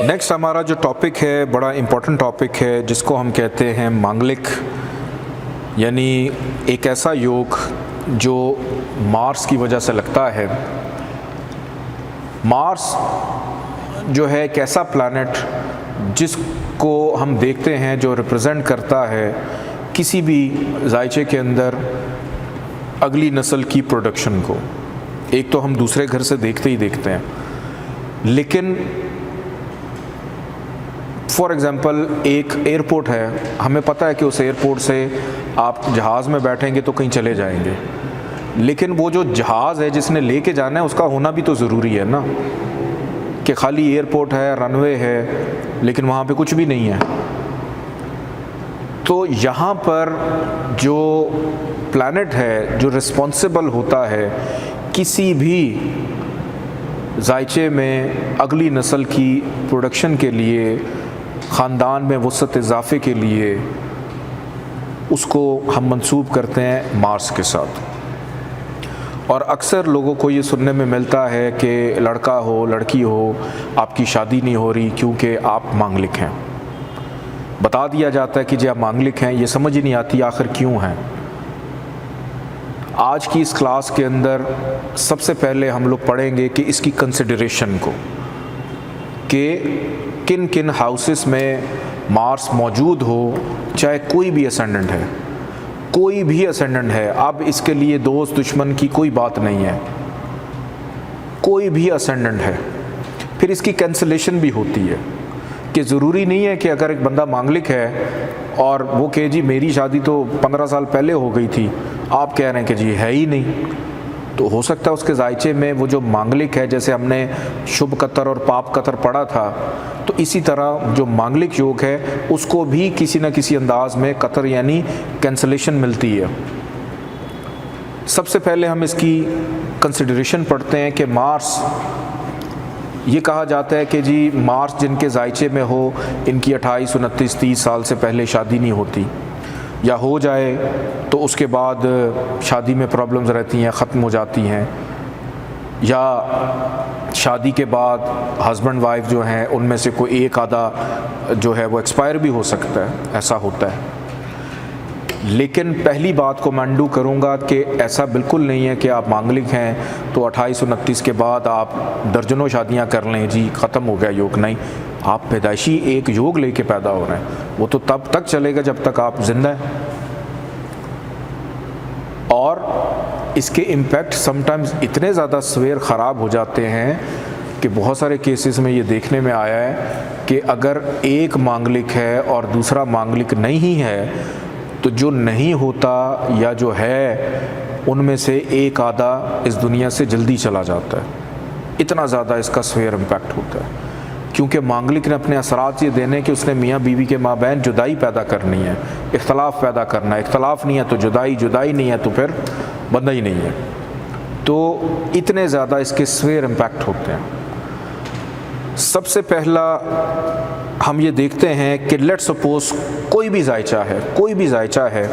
Next हमारा जो topic है बड़ा इम्पोर्टेंट टॉपिक है जिसको हम कहते हैं मांगलिक, यानी एक ऐसा योग जो मार्स की वजह से लगता है। मार्स जो है एक ऐसा प्लैनेट जिसको हम देखते हैं जो रिप्रेजेंट करता है किसी भी जायचे के अंदर अगली नस्ल की प्रोडक्शन को। एक तो हम दूसरे घर से देखते ही देखते हैं, लेकिन फॉर एग्ज़ाम्पल एक एयरपोर्ट है, हमें पता है कि उस एयरपोर्ट से आप जहाज़ में बैठेंगे तो कहीं चले जाएंगे, लेकिन वो जो जहाज़ है जिसने लेके जाना है उसका होना भी तो ज़रूरी है ना, कि खाली एयरपोर्ट है, रनवे है, लेकिन वहाँ पे कुछ भी नहीं है। तो यहाँ पर जो प्लैनेट है जो रिस्पॉन्सिबल होता है किसी भी जायचे में अगली नस्ल की प्रोडक्शन के लिए, ख़ानदान में वसअत इजाफ़े के लिए, उसको हम मंसूब करते हैं मार्स के साथ। और अक्सर लोगों को ये सुनने में मिलता है कि लड़का हो लड़की हो, आपकी शादी नहीं हो रही क्योंकि आप मांगलिक हैं। बता दिया जाता है कि जी आप मांगलिक हैं, ये समझ ही नहीं आती आखिर क्यों हैं। आज की इस क्लास के अंदर सबसे पहले हम लोग पढ़ेंगे कि इसकी कंसिडरेशन को, कि किन किन हाउसेस में मार्स मौजूद हो, चाहे कोई भी असेंडेंट है, कोई भी असेंडेंट है। अब इसके लिए दोस्त दुश्मन की कोई बात नहीं है, कोई भी असेंडेंट है। फिर इसकी कैंसलेशन भी होती है कि ज़रूरी नहीं है कि अगर एक बंदा मांगलिक है और वो कहे जी मेरी शादी तो 15 साल पहले हो गई थी, आप कह रहे हैं कि जी है ही नहीं, तो हो सकता है उसके जायचे में वो जो मांगलिक है, जैसे हमने शुभ कतर और पाप कतर पढ़ा था, तो इसी तरह जो मांगलिक योग है उसको भी किसी न किसी अंदाज में कतर यानी कैंसलेशन मिलती है। सबसे पहले हम इसकी कंसिडरेशन पढ़ते हैं कि मार्स, ये कहा जाता है कि जी मार्स जिनके जायचे में हो इनकी 28, 29, 30 साल से पहले शादी नहीं होती, या हो जाए तो उसके बाद शादी में प्रॉब्लम्स रहती हैं, ख़त्म हो जाती हैं, या शादी के बाद हस्बैंड वाइफ जो हैं उनमें से कोई एक आधा जो है वो एक्सपायर भी हो सकता है, ऐसा होता है। लेकिन पहली बात को मैं अंडू करूँगा कि ऐसा बिल्कुल नहीं है कि आप मांगलिक हैं तो 28, 29 के बाद आप दर्जनों शादियाँ कर लें, जी ख़त्म हो गया योग। नहीं, आप पैदाइशी एक योग लेके पैदा हो रहे हैं, वो तो तब तक चलेगा जब तक आप जिंदा हैं। और इसके इम्पैक्ट समटाइम्स इतने ज़्यादा सवेर ख़राब हो जाते हैं कि बहुत सारे केसेस में ये देखने में आया है कि अगर एक मांगलिक है और दूसरा मांगलिक नहीं है, तो जो नहीं होता या जो है उनमें से एक आधा इस दुनिया से जल्दी चला जाता है। इतना ज़्यादा इसका सवेर इम्पैक्ट होता है, क्योंकि मांगलिक ने अपने असरात ये देने कि उसने मियाँ बीवी के माँ बहन जुदाई पैदा करनी है, इख्तलाफ पैदा करना है। इख्तलाफ नहीं है तो जुदाई, जुदाई नहीं है तो फिर बंदा ही नहीं है। तो इतने ज़्यादा इसके सवेर इम्पैक्ट होते हैं। सबसे पहला हम ये देखते हैं कि लेट्स सपोज कोई भी जायचा है, कोई भी जायचा है,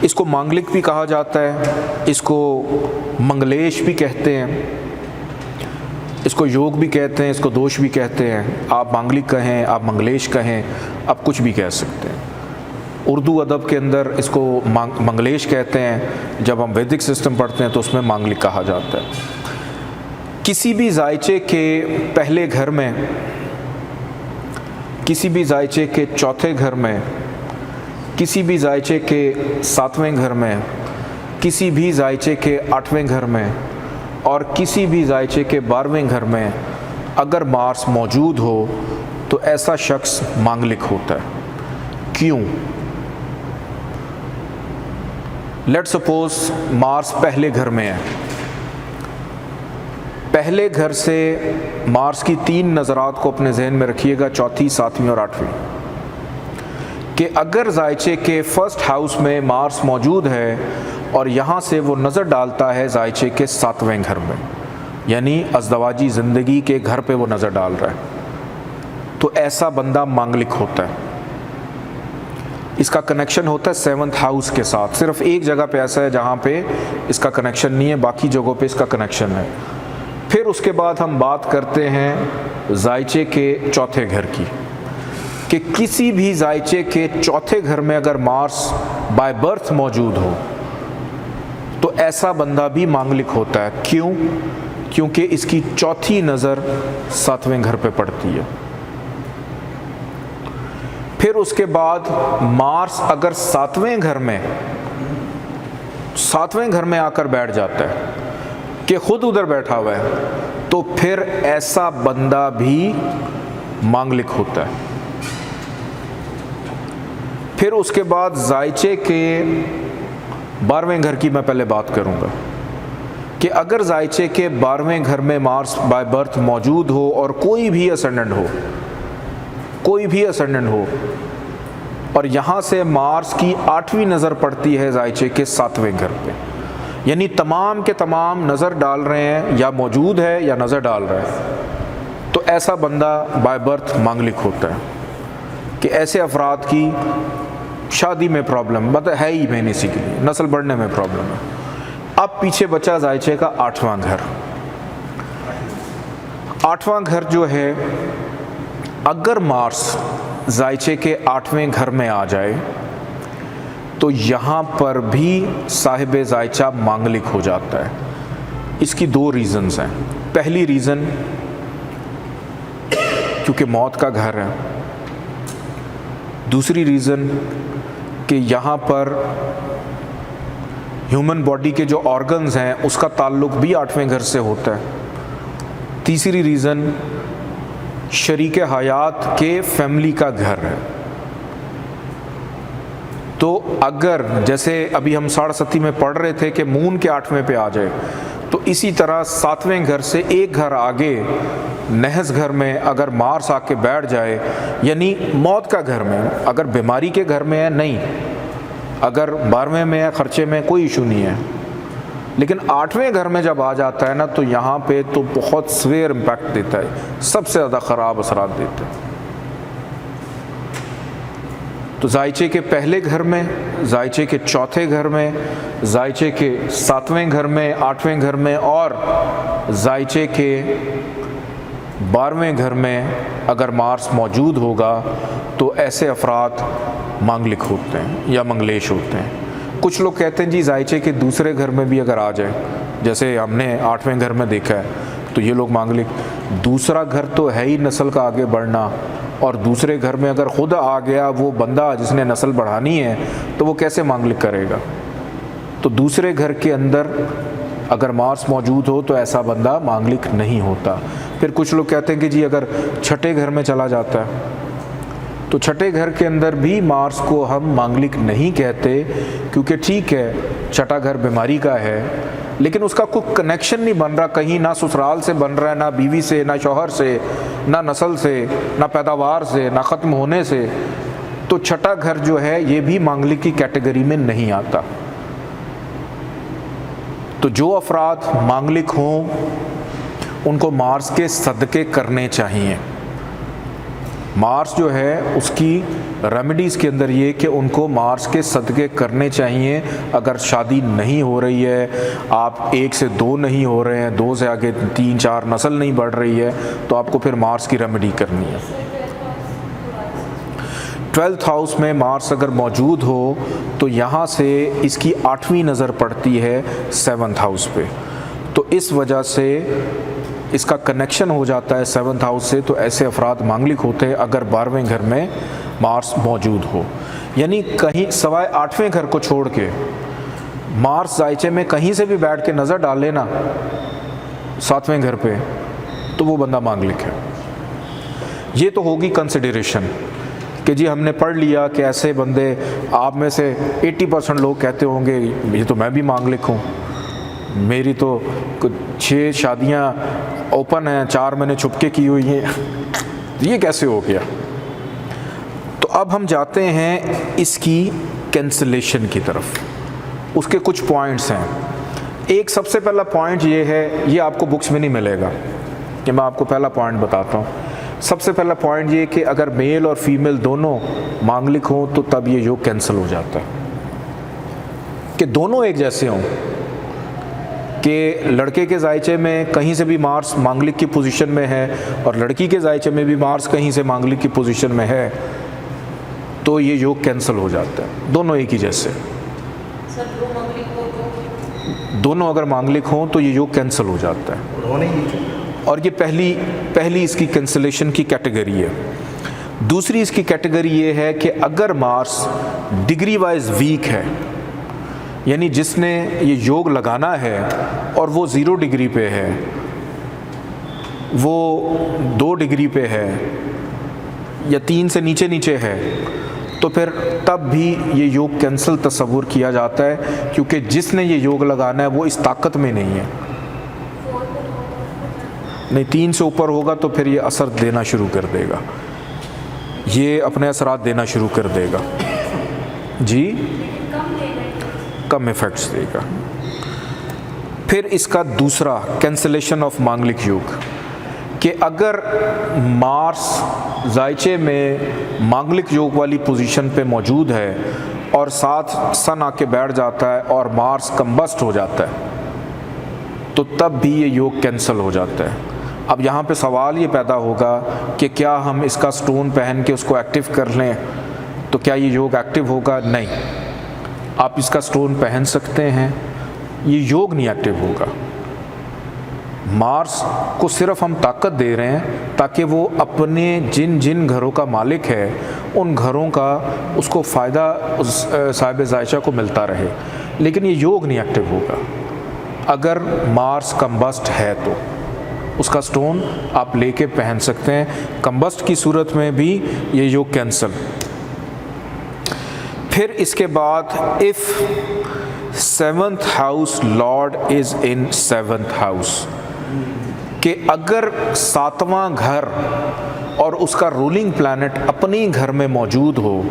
इसको मांगलिक भी कहा जाता है, इसको मंगलेश भी कहते हैं, इसको योग भी कहते हैं, इसको दोष भी कहते हैं। आप मांगलिक कहें, आप मंगलेश कहें, आप कुछ भी कह सकते हैं। उर्दू अदब के अंदर इसको मंगलेश कहते हैं, जब हम वैदिक सिस्टम पढ़ते हैं तो उसमें मांगलिक कहा जाता है। किसी भी जायचे के पहले घर में, किसी भी जायचे के चौथे घर में, किसी भी जायचे के 7वें घर में, किसी भी जायचे के 8वें घर में और किसी भी जायचे के 12वें घर में अगर मार्स मौजूद हो तो ऐसा शख्स मांगलिक होता है। क्यों? लेट्स सपोज मार्स पहले घर में है। पहले घर से मार्स की 3 नज़रात को अपने जहन में रखिएगा, चौथी, 7वीं और 8वीं, कि अगर जायचे के फर्स्ट हाउस में मार्स मौजूद है और यहाँ से वो नज़र डालता है जायचे के 7वें घर में, यानी अज़दवाजी ज़िंदगी के घर पे वो नज़र डाल रहा है, तो ऐसा बंदा मांगलिक होता है। इसका कनेक्शन होता है 7th हाउस के साथ। सिर्फ एक जगह पे ऐसा है जहाँ पे इसका कनेक्शन नहीं है, बाकी जगहों पे इसका कनेक्शन है। फिर फिर उसके बाद हम बात करते हैं जायचे के चौथे घर की, कि किसी भी जायचे के चौथे घर में अगर मार्स बाय बर्थ मौजूद हो तो ऐसा बंदा भी मांगलिक होता है। क्यों? क्योंकि इसकी चौथी नज़र 7वें घर पे पड़ती है। फिर उसके बाद मार्स अगर 7वें घर में आकर बैठ जाता है कि खुद उधर बैठा हुआ है, तो फिर ऐसा बंदा भी मांगलिक होता है। फिर उसके बाद जायचे के 12वें घर की मैं पहले बात करूंगा कि अगर जायचे के 12वें घर में मार्स बाय बर्थ मौजूद हो और कोई भी असेंडेंट हो और यहाँ से मार्स की 8वीं नज़र पड़ती है जायचे के 7वें घर पे, यानी तमाम के तमाम नज़र डाल रहे हैं या मौजूद है या नज़र डाल रहे हैं, तो ऐसा बंदा बाय बर्थ मांगलिक होता है। कि ऐसे अफराद की शादी में प्रॉब्लम मतलब है ही बेसिकली, नस्ल बढ़ने में प्रॉब्लम है। अब पीछे बचा जायचे का 8वां घर। 8वां घर जो है, अगर मार्स जायचे के 8वें घर में आ जाए तो यहाँ पर भी साहिब जायचा मांगलिक हो जाता है। इसकी 2 रीज़न्स हैं। पहली रीज़न, क्योंकि मौत का घर है। दूसरी रीज़न कि यहाँ पर ह्यूमन बॉडी के जो ऑर्गन्स हैं उसका ताल्लुक भी 8वें घर से होता है। तीसरी रीज़न, शरीके हयात के फैमिली का घर है। तो अगर जैसे अभी हम 67 में पढ़ रहे थे कि मून के 8वें पे आ जाए, तो इसी तरह 7वें घर से एक घर आगे नहस घर में अगर मार्स आके बैठ जाए, यानी मौत का घर में, अगर बीमारी के घर में है नहीं, अगर 12वें में है, खर्चे में, कोई इशू नहीं है, लेकिन 8वें घर में जब आ जाता है ना, तो यहाँ पे तो बहुत सीवियर इम्पैक्ट देता है, सबसे ज़्यादा ख़राब असरात देता है। तो जायचे के पहले घर में, जायचे के चौथे घर में, जायचे के 7वें घर में, 8वें घर में और जायचे के 12वें घर में अगर मार्स मौजूद होगा तो ऐसे अफराद मांगलिक होते हैं या मंगलेश होते हैं। कुछ लोग कहते हैं जी जायचे के दूसरे घर में भी अगर आ जाए, जैसे हमने 8वें घर में देखा है, तो ये लोग मांगलिक। दूसरा घर तो है ही नस्ल का आगे बढ़ना, और दूसरे घर में अगर खुद आ गया वो बंदा जिसने नस्ल बढ़ानी है, तो वो कैसे मांगलिक करेगा? तो दूसरे घर के अंदर अगर मार्स मौजूद हो तो ऐसा बंदा मांगलिक नहीं होता। फिर कुछ लोग कहते हैं कि जी अगर छठे घर में चला जाता है, तो छठे घर के अंदर भी मार्स को हम मांगलिक नहीं कहते, क्योंकि ठीक है छठा घर बीमारी का है, लेकिन उसका कोई कनेक्शन नहीं बन रहा कहीं, ना ससुराल से बन रहा है, ना बीवी से, ना शौहर से, ना नस्ल से, ना पैदावार से, ना ख़त्म होने से। तो छठा घर जो है ये भी मांगलिक की कैटेगरी में नहीं आता। तो जो अफराद मांगलिक हों उनको मार्स के सदक़े करने चाहिए। मार्स जो है उसकी रेमेडीज़ के अंदर ये कि उनको मार्स के सदक़े करने चाहिए। अगर शादी नहीं हो रही है, आप 1 से 2 नहीं हो रहे हैं, 2 से आगे 3-4 नस्ल नहीं बढ़ रही है, तो आपको फिर मार्स की रेमेडी करनी है। 12th हाउस में मार्स अगर मौजूद हो तो यहाँ से इसकी 8वीं नज़र पड़ती है 7th हाउस पे, तो इस वजह से इसका कनेक्शन हो जाता है 7th हाउस से। तो ऐसे अफराद मांगलिक होते हैं अगर 12वें घर में मार्स मौजूद हो, यानी कहीं सवाए 8वें घर को छोड़ के मार्स जायचे में कहीं से भी बैठ के नज़र डाल लेना 7वें घर पे, तो वो बंदा मांगलिक है। ये तो होगी कंसिडरेशन कि जी हमने पढ़ लिया कि ऐसे बंदे, आप में से 80% लोग कहते होंगे ये तो मैं भी मांगलिक हूँ, मेरी तो 6 शादियाँ ओपन हैं, 4 मैंने छुपके की हुई हैं, ये कैसे हो गया? तो अब हम जाते हैं इसकी कैंसलेशन की तरफ। उसके कुछ पॉइंट्स हैं। एक सबसे पहला पॉइंट ये है, ये आपको बुक्स में नहीं मिलेगा, कि मैं आपको पहला पॉइंट बताता हूँ। सबसे पहला पॉइंट ये कि अगर मेल और फीमेल दोनों मांगलिक हों तो तब ये योग कैंसिल हो जाता है, कि दोनों एक जैसे हों। कि लड़के के जायचे में कहीं से भी मार्स मांगलिक की पोजीशन में है और लड़की के जायचे में भी मार्स कहीं से मांगलिक की पोजीशन में है, तो ये योग कैंसिल हो जाता है। दोनों एक ही जैसे, दोनों अगर मांगलिक हों तो ये योग कैंसिल हो जाता है। और ये पहली इसकी कैंसिलेशन की कैटेगरी है। दूसरी इसकी कैटेगरी ये है कि अगर मार्स डिग्री वाइज वीक है, यानी जिसने ये योग लगाना है और वो 0 डिग्री पे है, वो 2 डिग्री पे है या 3 से नीचे है, तो फिर तब भी ये योग कैंसिल तस्वुर किया जाता है, क्योंकि जिसने ये योग लगाना है वो इस ताकत में नहीं है। नहीं, 3 से ऊपर होगा तो फिर ये असर देना शुरू कर देगा, ये अपने असरात देना शुरू कर देगा जी, कम इफेक्ट्स देगा। फिर इसका दूसरा कैंसिलेशन ऑफ मांगलिक योग, कि अगर मार्स जायचे में मांगलिक योग वाली पोजीशन पे मौजूद है और साथ सन आके बैठ जाता है और मार्स कंबस्ट हो जाता है, तो तब भी ये योग कैंसिल हो जाता है। अब यहाँ पे सवाल ये पैदा होगा कि क्या हम इसका स्टोन पहन के उसको एक्टिव कर लें तो क्या ये योग एक्टिव होगा? नहीं, आप इसका स्टोन पहन सकते हैं, ये योग नहीं एक्टिव होगा। मार्स को सिर्फ हम ताकत दे रहे हैं ताकि वो अपने जिन जिन घरों का मालिक है उन घरों का उसको फ़ायदा उस साहिब जायचा को मिलता रहे, लेकिन ये योग नहीं एक्टिव होगा। अगर मार्स कंबस्ट है तो उसका स्टोन आप लेके पहन सकते हैं, कंबस्ट की सूरत में भी ये योग कैंसिल। फिर इसके बाद if 7th house Lord is in 7th house, कि अगर 7वां घर और उसका रूलिंग प्लैनेट अपने ही घर में मौजूद हो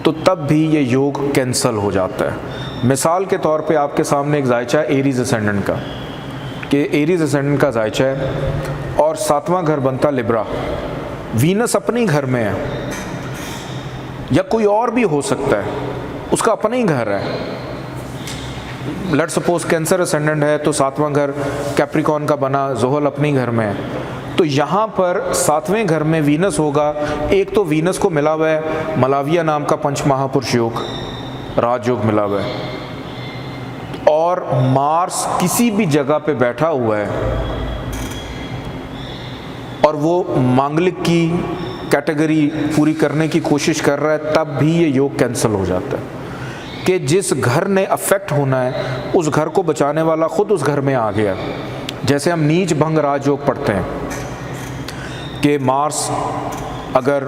तो तब भी ये योग कैंसिल हो जाता है। मिसाल के तौर पे आपके सामने एक जायचा है एरीज असेंडेंट का, कि एरीज असेंडेंट का जायचा है और 7वां घर बनता लिब्रा, वीनस अपने घर में है या कोई और भी हो सकता है, उसका अपना ही घर है। लेट्स सपोज कैंसर असेंडेंट है तो 7वां घर कैप्रिकॉन का बना, जोहल अपने घर में है, तो यहाँ पर 7वें घर में वीनस होगा। एक तो वीनस को मिला हुआ है मलाविया नाम का पंच महापुरुष योग, राजयोग मिला हुआ है, और मार्स किसी भी जगह पे बैठा हुआ है और वो मांगलिक की कैटेगरी पूरी करने की कोशिश कर रहा है, तब भी ये योग कैंसिल हो जाता है। कि जिस घर ने अफेक्ट होना है उस घर को बचाने वाला खुद उस घर में आ गया। जैसे हम नीच भंग राजयोग पढ़ते हैं कि मार्स अगर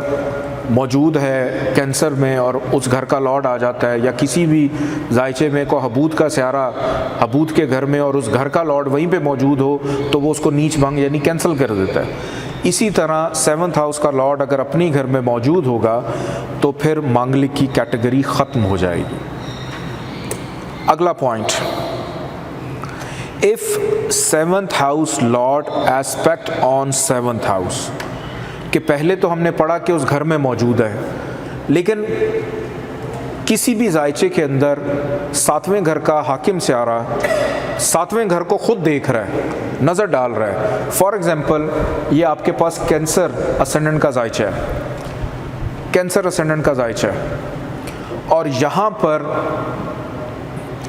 मौजूद है कैंसर में और उस घर का लॉर्ड आ जाता है, या किसी भी जायचे में को हबूत का स्यारा हबूत के घर में और उस घर का लॉर्ड वहीं पे मौजूद हो, तो वो उसको नीच भंग यानी कैंसिल कर देता है। इसी तरह 7th हाउस का लॉर्ड अगर अपनी घर में मौजूद होगा तो फिर मांगलिक की कैटेगरी ख़त्म हो जाएगी। अगला point, if 7th house Lord aspect on 7th house, कि पहले तो हमने पढ़ा कि उस घर में मौजूद है, लेकिन किसी भी जायचे के अंदर 7वें घर का हाकिम स्यारा 7वें घर को खुद देख रहा है, नज़र डाल रहा है। फॉर एग्ज़ाम्पल, ये आपके पास कैंसर असेंडेंट का जायचा है, कैंसर असेंडेंट का जायचा है, और यहाँ पर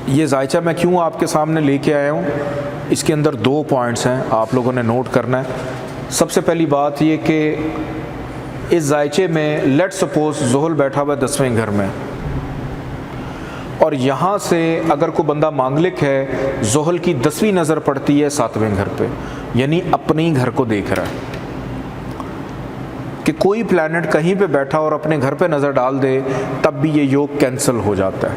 ये जायचा मैं क्यों आपके सामने लेके आया हूँ, इसके अंदर 2 पॉइंट्स हैं, आप लोगों ने नोट करना है। सबसे पहली बात ये कि इस जायचे में लेट सपोज जोहल बैठा हुआ है 10वें घर में, और यहाँ से अगर कोई बंदा मांगलिक है, जोहल की 10वीं नज़र पड़ती है 7वें घर पे, यानी अपने ही घर को देख रहा है। कि कोई प्लैनेट कहीं पे बैठा और अपने घर पे नज़र डाल दे तब भी ये योग कैंसिल हो जाता है।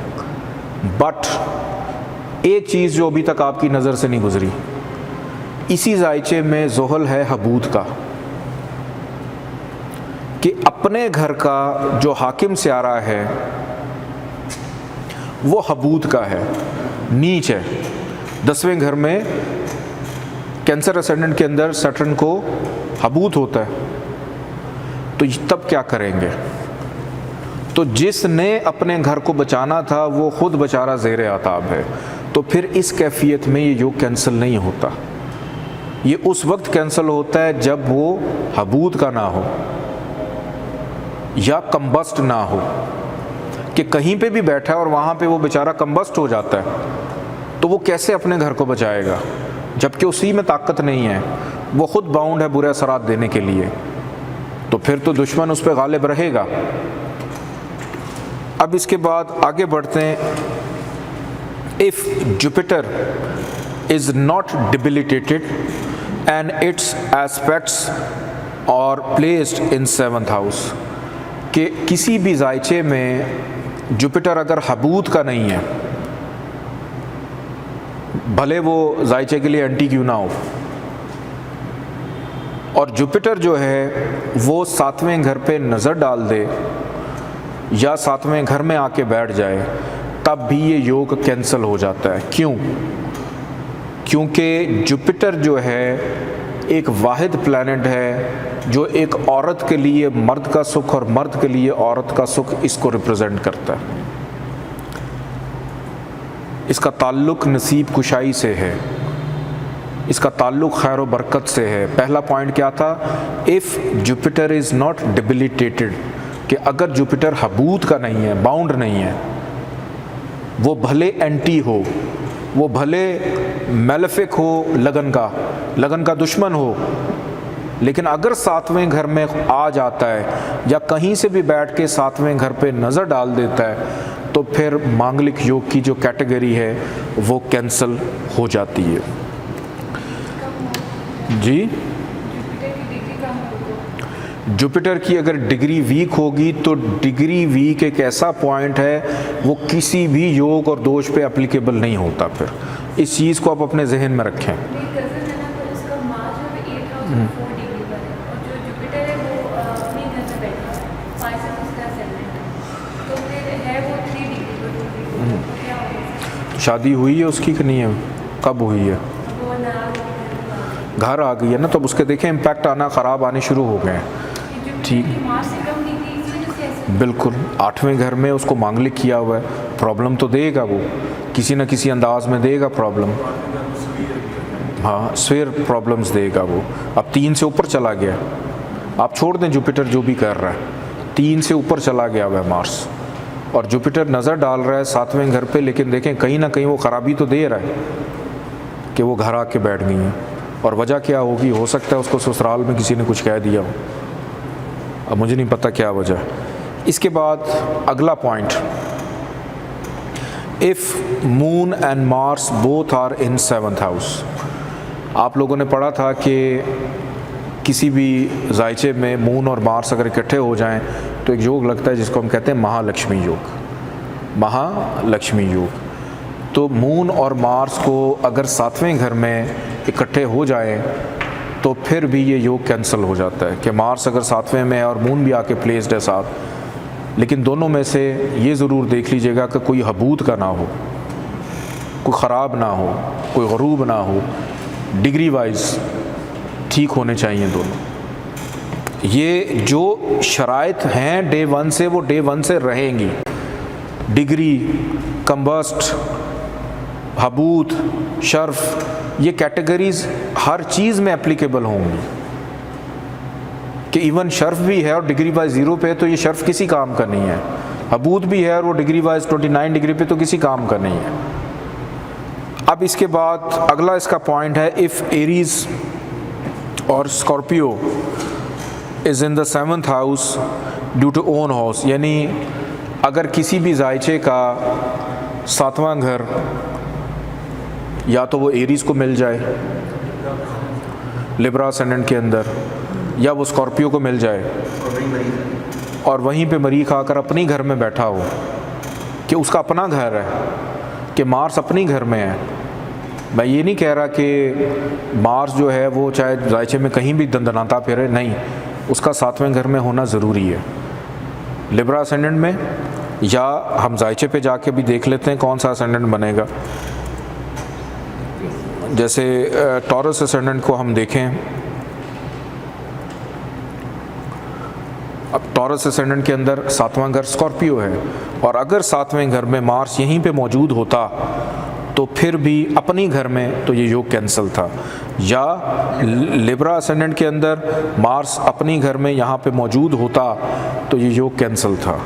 बट एक चीज़ जो अभी तक आपकी नज़र से नहीं गुजरी, इसी जायचे में जोहल है हबूत का, कि अपने घर का जो हाकिम स्यारा है वो हबूत का है, नीच है। 10वें घर में कैंसर असेंडेंट के अंदर सैटर्न को हबूत होता है, तो तब क्या करेंगे? तो तो जिसने अपने घर को बचाना था वो खुद बेचारा ज़ेर आताब है, तो फिर इस कैफियत में ये योग कैंसिल नहीं होता। ये उस वक्त कैंसिल होता है जब वो हबूद का ना हो या कम्बस्ट ना हो, कि कहीं पे भी बैठा है और वहाँ पे वो बेचारा कम्बस्ट हो जाता है, तो वो कैसे अपने घर को बचाएगा जबकि उसी में ताकत नहीं है, वो खुद बाउंड है बुरे असरात देने के लिए, तो फिर तो दुश्मन उस पर गालिब रहेगा। अब इसके बाद आगे बढ़ते हैं। If Jupiter is not debilitated and its aspects और प्लेस्ड इन 7th हाउस, कि किसी भी जायचे में जुपिटर अगर हबूद का नहीं है, भले वो जायचे के लिए एंटी क्यों ना हो, और जुपिटर जो है वो 7वें घर पे नज़र डाल दे या 7वें घर में आके बैठ जाए, तब भी ये योग कैंसिल हो जाता है। क्यों? क्योंकि जुपिटर जो है एक वाहिद प्लैनेट है जो एक औरत के लिए मर्द का सुख और मर्द के लिए औरत का सुख इसको रिप्रेजेंट करता है। इसका ताल्लुक़ नसीब कुशाई से है, इसका ताल्लुक़ खैर व बरकत से है। पहला पॉइंट क्या था? इफ़ जुपिटर इज़ नॉट डिबिलिटेटेड, कि अगर जुपिटर हबूद का नहीं है, बाउंड नहीं है, वो भले एंटी हो, वो भले मेलेफिक हो, लगन का दुश्मन हो, लेकिन अगर 7वें घर में आ जाता है या कहीं से भी बैठ के 7वें घर पे नज़र डाल देता है, तो फिर मांगलिक योग की जो कैटेगरी है वो कैंसिल हो जाती है। जी, जुपिटर की अगर डिग्री वीक होगी तो डिग्री वीक एक ऐसा पॉइंट है वो किसी भी योग और दोष पे एप्लीकेबल नहीं होता। फिर इस चीज़ को आप अपने जहन में रखें। शादी हुई है उसकी कि नहीं है? कब हुई है? घर आ गई है ना, तो उसके देखें इम्पैक्ट आना, ख़राब आने शुरू हो गए हैं। ठीक, बिल्कुल 8वें घर में उसको मांगलिक किया हुआ है, प्रॉब्लम तो देगा वो, किसी न किसी अंदाज में देगा प्रॉब्लम। हाँ, स्फीयर प्रॉब्लम्स देगा वो। अब 3 से ऊपर चला गया, आप छोड़ दें जुपिटर जो भी कर रहा है, 3 से ऊपर चला गया हुआ है मार्स, और जुपिटर नज़र डाल रहा है 7वें घर पे, लेकिन देखें कहीं ना कहीं वो ख़राबी तो दे रहा है कि वो घर आके बैठ गई हैं। और वजह क्या होगी? हो सकता है उसको ससुराल में किसी ने कुछ कह दिया हो, अब मुझे नहीं पता क्या वजह। इसके बाद अगला point, if moon and Mars both are in 7th house. आप लोगों ने पढ़ा था कि किसी भी जायचे में मून और मार्स अगर इकट्ठे हो जाएं तो एक योग लगता है जिसको हम कहते हैं महालक्ष्मी योग। महालक्ष्मी योग, तो मून और मार्स को अगर 7वें घर में इकट्ठे हो जाएं तो फिर भी ये योग कैंसिल हो जाता है कि मार्स अगर 7वें में है और मून भी आके प्लेस्ड है साथ। लेकिन दोनों में से ये ज़रूर देख लीजिएगा कि कोई हबूद का ना हो, कोई ख़राब ना हो, कोई गरूब ना हो, डिग्री वाइज ठीक होने चाहिए दोनों। ये जो शराइत हैं डे 1 से, वो डे 1 से रहेंगी। डिग्री, कम्बस्ट, हबूत, शर्फ, ये कैटेगरीज़ हर चीज़ में एप्लीकेबल होंगी, कि इवन शर्फ भी है और डिग्री वाइज 0 पे, तो ये शर्फ किसी काम का नहीं है। हबूत भी है और वो डिग्री वाइज 29 डिग्री पे, तो किसी काम का नहीं है। अब इसके बाद अगला इसका पॉइंट है, इफ़ एरीज और Scorpio is in the 7th house due to own house, यानी अगर किसी भी जायचे का 7वां घर या तो वो एरीज को मिल जाए लिब्रा असेंडेंट के अंदर, या वो स्कॉर्पियो को मिल जाए और वहीं पे मरीख आकर अपनी घर में बैठा हो, कि उसका अपना घर है, कि मार्स अपनी घर में है। मैं ये नहीं कह रहा कि मार्स जो है वो चाहे जायचे में कहीं भी दंदनाता फिरे, नहीं, उसका 7वें घर में होना ज़रूरी है, लिब्रा असेंडेंट में, या हम जायचे पे जाके भी देख लेते हैं कौन सा असेंडेंट बनेगा। जैसे टॉरस असेंडेंट को हम देखें अब टॉरस असेंडेंट के अंदर 7वां घर स्कॉर्पियो है, और अगर 7वें घर में मार्स यहीं पे मौजूद होता तो फिर भी अपनी घर में तो ये योग कैंसिल था। या लिब्रा असेंडेंट के अंदर मार्स अपनी घर में यहाँ पे मौजूद होता तो ये योग कैंसिल था।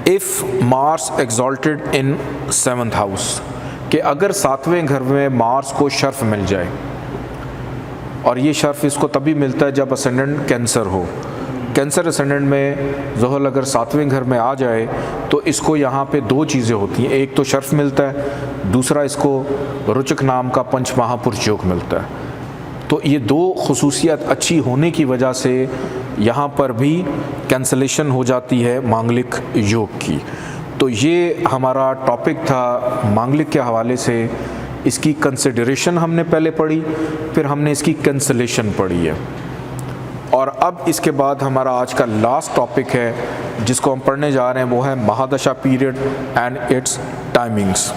If Mars exalted in 7th house, कि अगर 7वें घर में मार्स को शर्फ मिल जाए, और ये शर्फ इसको तभी मिलता है जब असेंडेंट कैंसर हो। कैंसर असेंडेंट में ज़ोहल अगर 7वें घर में आ जाए तो इसको यहाँ पे 2 चीज़ें होती हैं, एक तो शर्फ मिलता है, दूसरा इसको रुचक नाम का पंच महापुरुष योग मिलता है। तो ये 2 खुसूसियत अच्छी होने की वजह से यहाँ पर भी कैंसलेशन हो जाती है मांगलिक योग की। तो ये हमारा टॉपिक था मांगलिक के हवाले से। इसकी कंसिडरेशन हमने पहले पढ़ी, फिर हमने इसकी कैंसलेशन पढ़ी है, और अब इसके बाद हमारा आज का लास्ट टॉपिक है जिसको हम पढ़ने जा रहे हैं, वो है महादशा पीरियड एंड इट्स टाइमिंग्स।